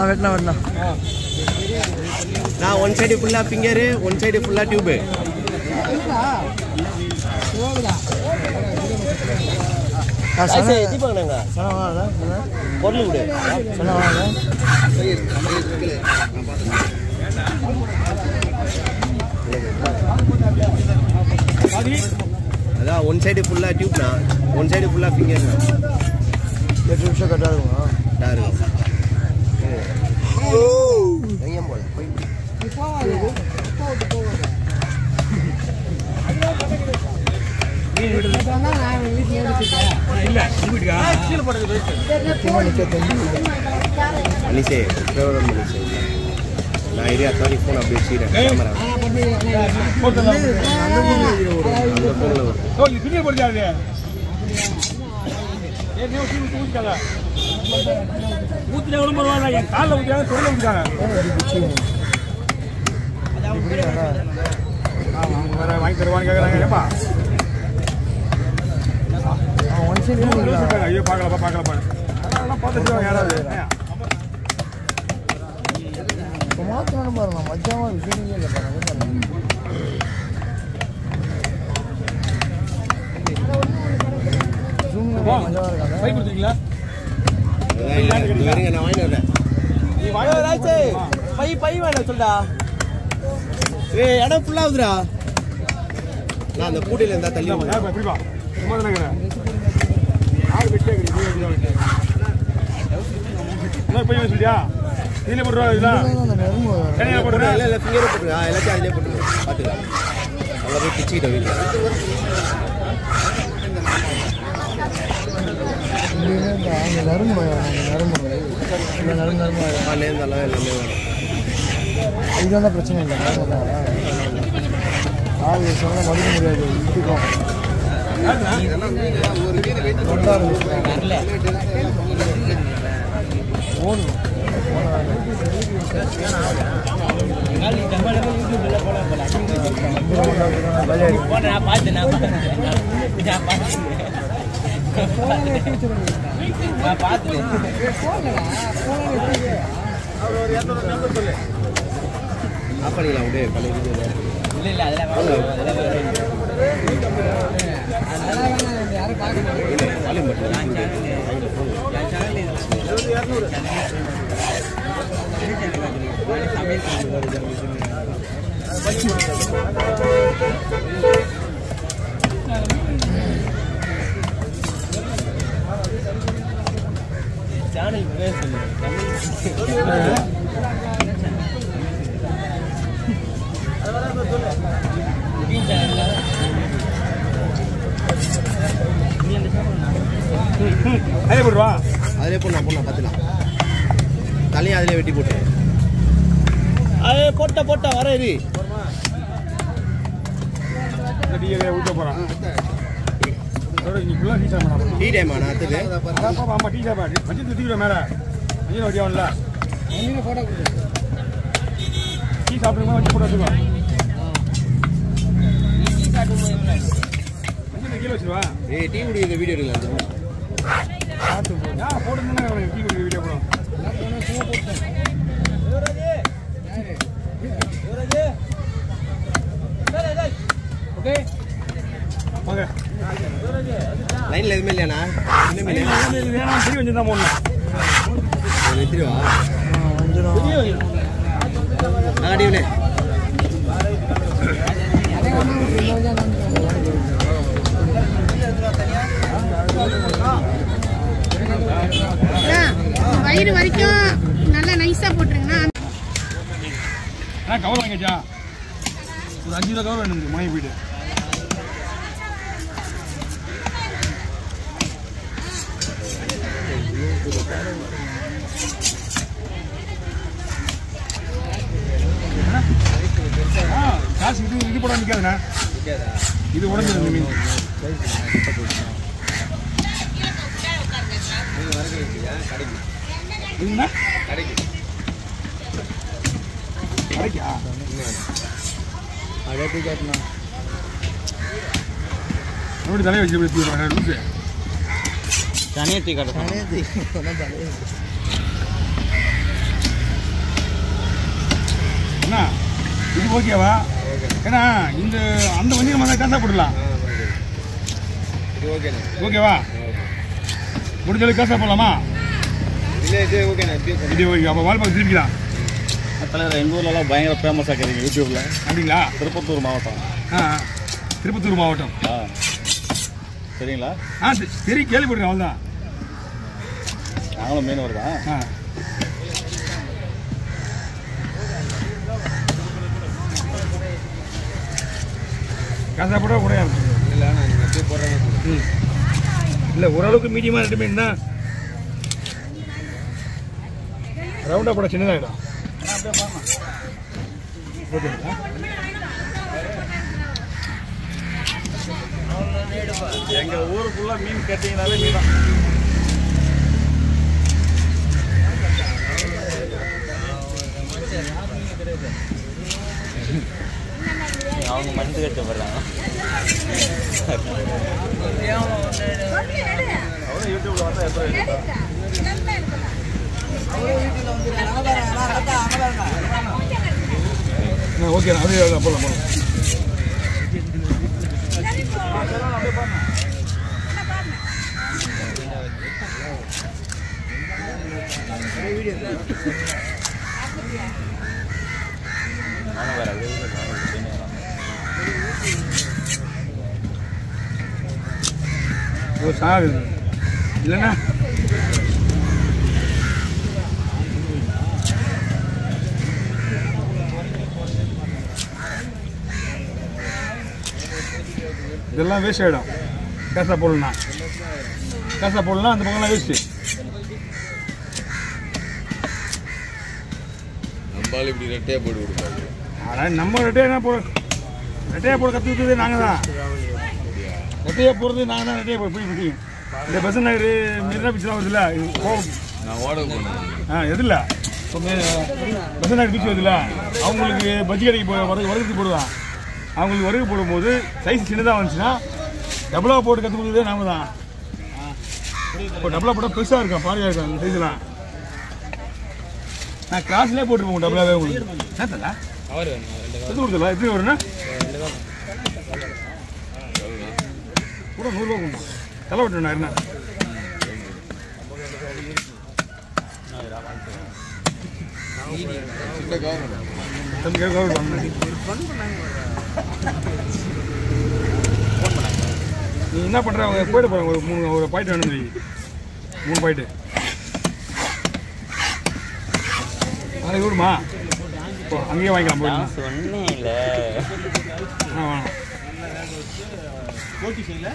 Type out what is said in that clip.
வெட்டலாம் வெட்டலாம். நான் ஒன் சைடு ஃபுல்லா ஃபிங்கரு, ஒன் சைடு ஃபுல்லா டியூபு. பொருள் விடு. அதான் ஒன் சைடு ஃபுல்லா டியூப்னா, ஒன் சைடு ஃபுல்லா ஃபிங்கர்னா 8 நிமிஷம் கரெக்டாக இருக்குமா? கரெக்டாக இருக்கும். எங்கேயும் போகல. மனுஷே மனுஷே நான் இதே அத்தாடி ஃபோன் அப்படி வச்சுக்கிறேன். கேமரா அந்த ஃபோனில் வரும். ஊத்தினா கூட பரவாயில்ல, என் காலில் ஊற்றினாங்க தொழில் ஊற்றிட்டாங்க. வேற வாங்கி தருவான்னு கேட்குறாங்க. ஏப்பா ஐயோ பார்க்கலப்பா பார்க்கலப்பா அதெல்லாம் பார்த்துட்டு யாராவது மாற்றணும் பாருங்க. மஜாவாக விஷயமே இல்லை பாருங்க. பை கொடுத்துருக்கீங்களா? நான் வாங்கி வரேன். பை வேணாம் சொல்டா. இடம் ஃபுல்லா ஆகுதுடா. நான் அந்த கூடையில இருந்தா தள்ளி சொல்லியா இதுல போட்டுருவா. இல்ல ஃபிங்கர் போட்டுருக்கா, எல்லாத்தையும் அதிலே போட்டுருக்கா. பார்த்துக்கலாம். அவ்வளோ போய் பிச்சுக்கிட்ட வீட்டில் நரம்பு நரம்பு நேர்ந்தாலும் எல்லாமே வரும். இதுதான் தான் பிரச்சனை இல்லை. ஆள் சொன்னால் மறுக்க முடியாது. இதுக்கும் ஓடும். பண்ணிக்கலாம் அப்படியே பண்ணிட்டு இல்லை இல்லை அதெல்லாம் சேனல் பேர் அதே போடுவா. அதிலே போடலாம் பார்த்துக்கலாம். தலையும் அதிலே வெட்டி போட்டு அதே போட்ட வர இது ஊற்ற போகிறான். டீ டைம் ஆனால் அடுத்தது ஆமாம் டீ டைம் வச்சு தூக்கிடுவேன் மேலே நீங்க வட்டியாகல டீ சாப்பிடுமா வச்சு போட்டு வச்சுக்கோ. கீழே வச்சுருவா. டீ குடிக்கிற வீடியோ எடுக்கலாம். போட்டு டீ குடிக்கிற வீடியோ போடும். ஓகே ஓகே லைனில் எதுவுமே இல்லையாண்ணா? வேணாம் சரி வந்து தான் போடணும். வெத்திடுவா அடிவனே வயிறு வரைக்கும் நல்லா நைஸா போட்டுருங்கண்ணா. கவர் வாங்கிச்சா ஒரு 5 கிலோ கவர் வேணும் மனைவி போயிட்டு. காசு இது போட நிற்காதுண்ணா. இது உடஞ்சிருந்த மீன் கடைக்கா அழகு காட்டணும். எப்படி தலையை வச்சு லூசு தனியாக டீ காட்ட என்ன இது ஓகேவா? ஏன்னா இந்த அந்த வண்டி நம்ம காசா போடலாம். இது ஓகேண்ணே. ஓகேவா? முடிஞ்சளவுக்கு காசா போடலாமா? இல்லை இது ஓகேண்ணே. இது ஓகே. அப்போ வால்பாக்கு திருப்பிக்கலாம். தலைவர் எங்கள் ஊர்லலாம் பயங்கர ஃபேமஸாக இருக்கிறீங்க யூடியூப்பில். அப்படிங்களா? திருப்பத்தூர் மாவட்டம். திருப்பத்தூர் மாவட்டம். சரிங்களா? சரி, கேள்விப்படுறேன். அவள் தான் நாங்களும் மீனவர் தான். காசா போட கூட இல்லை நான் அப்படியே போடுறேன். இல்லை ஓரளவுக்கு மீடியமாக ரெண்டு மீன் தான். ரவுண்டாக போட சின்னதாகிடும். ஓகேங்களா? எங்கள் ஊருக்குள்ளே மீன் கேட்டிங்கனாலே மீன் தான். அவங்க மனசு கஷ்டப்படுறாங்க. அவ்வளோ யூடியூப்ல வந்தால் எப்போ ஓகே, அதே போகலாம் போகலாம். சாகு இல்லைண்ணா இதெல்லாம் வேஸ்ட் ஆகிடும். காசா போடலாம் அந்த பக்கம்லாம் வேஸ்ட்டு. நம்மளால இப்படி ரெட்டையாக போட்டு கொடுப்பாங்க. ஆனால் நம்ம ரெட்டையாக போட கற்றுக்கிட்டதே நாங்கள் தான். ரெட்டையாக போகிறது நாங்கள் தான். ரெட்டையாக போய் இந்த பஸ் நகர் மீனா பீச்லாம் வருதுல்ல, நான் ஓட போனேன். எதில் இப்போ பஸ் நகர் பீச் வருதுல்ல, அவங்களுக்கு பஜ்ஜி கடைக்கு வறுக்கு போடுவான். அவங்களுக்கு வறுக்கு போடும்போது சைஸ் சின்னதாக வந்துச்சுன்னா டபுளாக போட்டு கற்றுக் கொடுத்ததே நாம தான். இப்போ டபுளாக போட்டால் பெருசாக இருக்கும், பாரியாக இருக்கும் அந்த சைஸ்லாம். நான் கிளாஸ்லேயே போட்டுருப்போம் டபுளாகவே. உங்களுக்கு என்ன தரல கற்றுக் கொடுத்தல எப்படி வரும்னா கூட 100 ரூபா கொடுப்போம். தலை விட்டுருண்ணா என்ன நீ என்ன பண்ற? அவங்க போயிட்டு போறாங்க. ஒரு பாயிண்ட் வேணும், 3 பாயிண்ட் நாளைக்கு விடுமா? இப்போ அங்கேயே வாங்கிக்கலாம். போயிடலாம். சொன்னேன் இல்லை வேணாம். ஓகே சரிண்ணா.